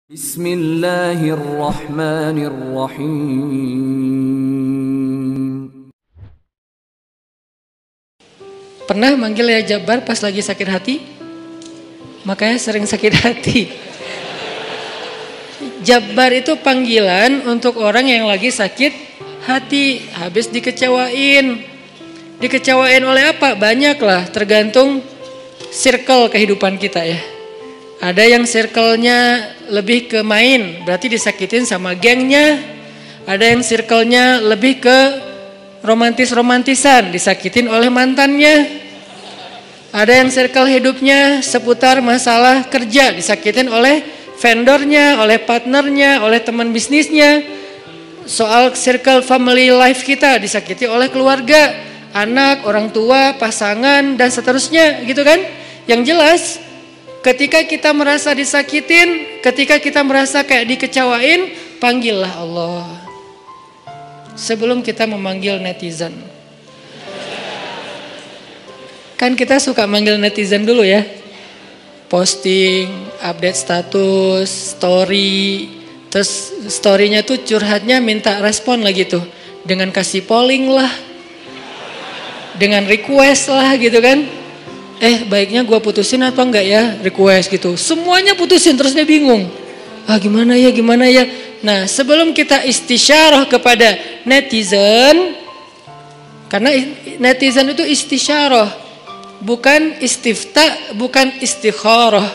Bismillahirrahmanirrahim. Pernah manggil ya Jabbar pas lagi sakit hati? Makanya sering sakit hati. Jabbar itu panggilan untuk orang yang lagi sakit hati, habis dikecewain. Dikecewain oleh apa? Banyak lah, tergantung circle kehidupan kita ya. Ada yang circle-nya lebih ke main, berarti disakitin sama gengnya. Ada yang circle-nya lebih ke romantis-romantisan, disakitin oleh mantannya. Ada yang circle hidupnya seputar masalah kerja, disakitin oleh vendornya, oleh partnernya, oleh teman bisnisnya. Soal circle family life kita disakiti oleh keluarga, anak, orang tua, pasangan, dan seterusnya gitu kan. Yang jelas ketika kita merasa disakitin, ketika kita merasa kayak dikecewain, panggillah Allah. Sebelum kita memanggil netizen. Kan kita suka manggil netizen dulu ya. Posting, update status, story. Terus storynya tuh curhatnya minta respon lagi tuh. Dengan kasih polling lah. Dengan request lah gitu kan. Baiknya gue putusin atau enggak ya, request gitu. Semuanya putusin, terus dia bingung. Gimana ya. Nah, sebelum kita istisyarah kepada netizen, karena netizen itu istisyarah, bukan istifta, bukan istikharah.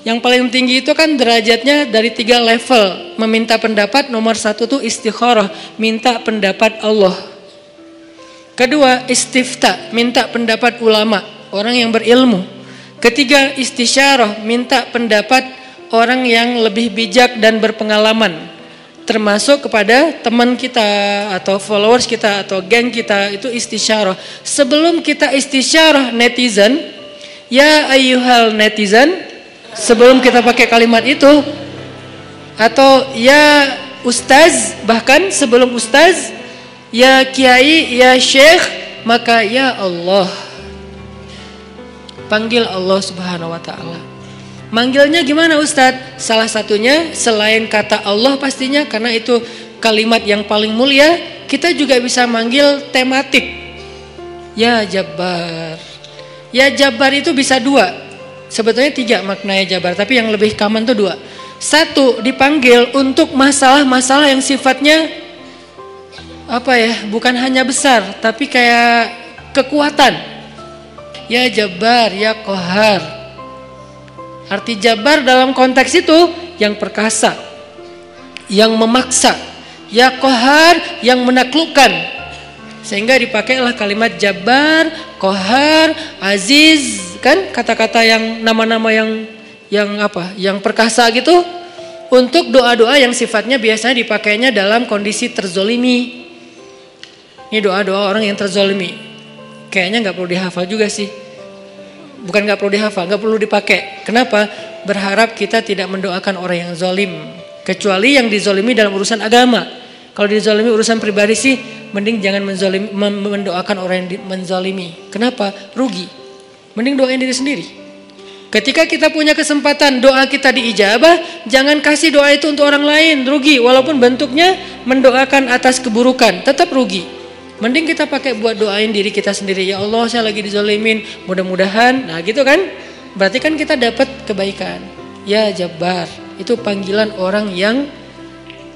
Yang paling tinggi itu kan derajatnya dari 3 level. Meminta pendapat, nomor 1 tuh istikharah, minta pendapat Allah. Kedua, istifta, minta pendapat ulama, orang yang berilmu. Ketiga, istisyarah, minta pendapat orang yang lebih bijak dan berpengalaman, termasuk kepada teman kita atau followers kita atau geng kita. Itu istisyarah. Sebelum kita istisyarah netizen, ya ayyuhal netizen, sebelum kita pakai kalimat itu, atau ya ustaz, bahkan sebelum ustaz, ya kiai, ya syekh, maka ya Allah. Panggil Allah Subhanahu wa ta'ala. Manggilnya gimana Ustadz? Salah satunya selain kata Allah pastinya, karena itu kalimat yang paling mulia, kita juga bisa manggil tematik. Ya Jabbar. Ya Jabbar itu bisa 2. Sebetulnya 3 maknanya Jabbar, tapi yang lebih common tuh 2. 1, dipanggil untuk masalah-masalah yang sifatnya bukan hanya besar, tapi kayak kekuatan. Ya Jabbar, ya Qahar. Arti Jabbar dalam konteks itu yang perkasa, yang memaksa. Ya Qahar, yang menaklukkan. Sehingga dipakailah kalimat Jabbar, Qahar, Aziz, kan kata-kata yang nama-nama yang perkasa gitu, untuk doa-doa yang sifatnya biasanya dipakainya dalam kondisi terzolimi. Ini doa-doa orang yang terzolimi. Kayaknya nggak perlu dihafal juga sih. Bukan nggak perlu dihafal, nggak perlu dipakai. Kenapa? Berharap kita tidak mendoakan orang yang zolim, kecuali yang dizolimi dalam urusan agama. Kalau dizolimi urusan pribadi sih, mending jangan mendoakan orang yang menzolimi. Kenapa? Rugi. Mending doain diri sendiri. Ketika kita punya kesempatan doa kita diijabah, jangan kasih doa itu untuk orang lain, rugi. Walaupun bentuknya mendoakan atas keburukan, tetap rugi. Mending kita pakai buat doain diri kita sendiri. Ya Allah, saya lagi dizolimin, mudah-mudahan. Nah gitu kan, berarti kan kita dapat kebaikan. Ya Jabbar, itu panggilan orang yang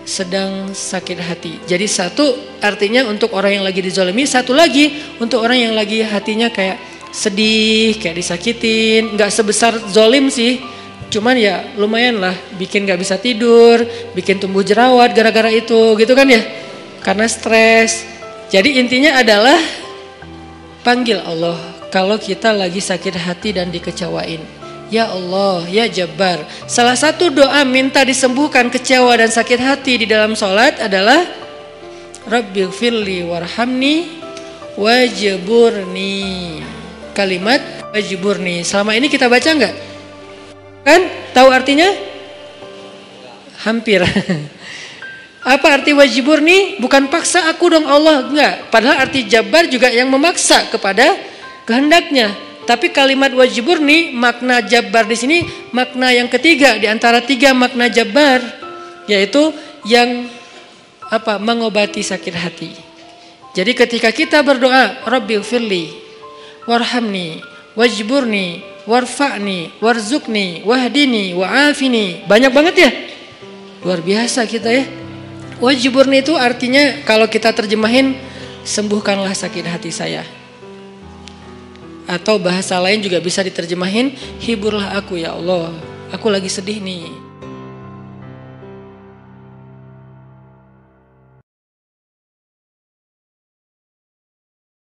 sedang sakit hati. Jadi 1 artinya untuk orang yang lagi dizolimi, 1 lagi untuk orang yang lagi hatinya kayak sedih, kayak disakitin. Gak sebesar zolim sih, cuman ya lumayan lah, bikin gak bisa tidur, bikin tumbuh jerawat gara-gara itu gitu kan ya, karena stres. Jadi intinya adalah panggil Allah kalau kita lagi sakit hati dan dikecewain. Ya Allah, ya Jabbar. Salah satu doa minta disembuhkan kecewa dan sakit hati di dalam sholat adalah Rabbighfirli warhamni wajburni. Kalimat wajburni. Selama ini kita baca enggak? Kan? Tahu artinya? Hampir. Apa arti wajburni? Bukan paksa aku dong Allah, enggak. Padahal arti Jabbar juga yang memaksa kepada kehendaknya. Tapi kalimat wajburni, makna jabbar di sini makna yang ketiga di antara 3 makna jabbar, yaitu yang mengobati sakit hati. Jadi ketika kita berdoa, Rabbighfirli warhamni wajburni warfa'ni warzuqni wahdini wa'afini, banyak banget ya, luar biasa kita ya. Wajburni itu artinya kalau kita terjemahin, sembuhkanlah sakit hati saya. Atau bahasa lain juga bisa diterjemahin, hiburlah aku ya Allah, aku lagi sedih nih.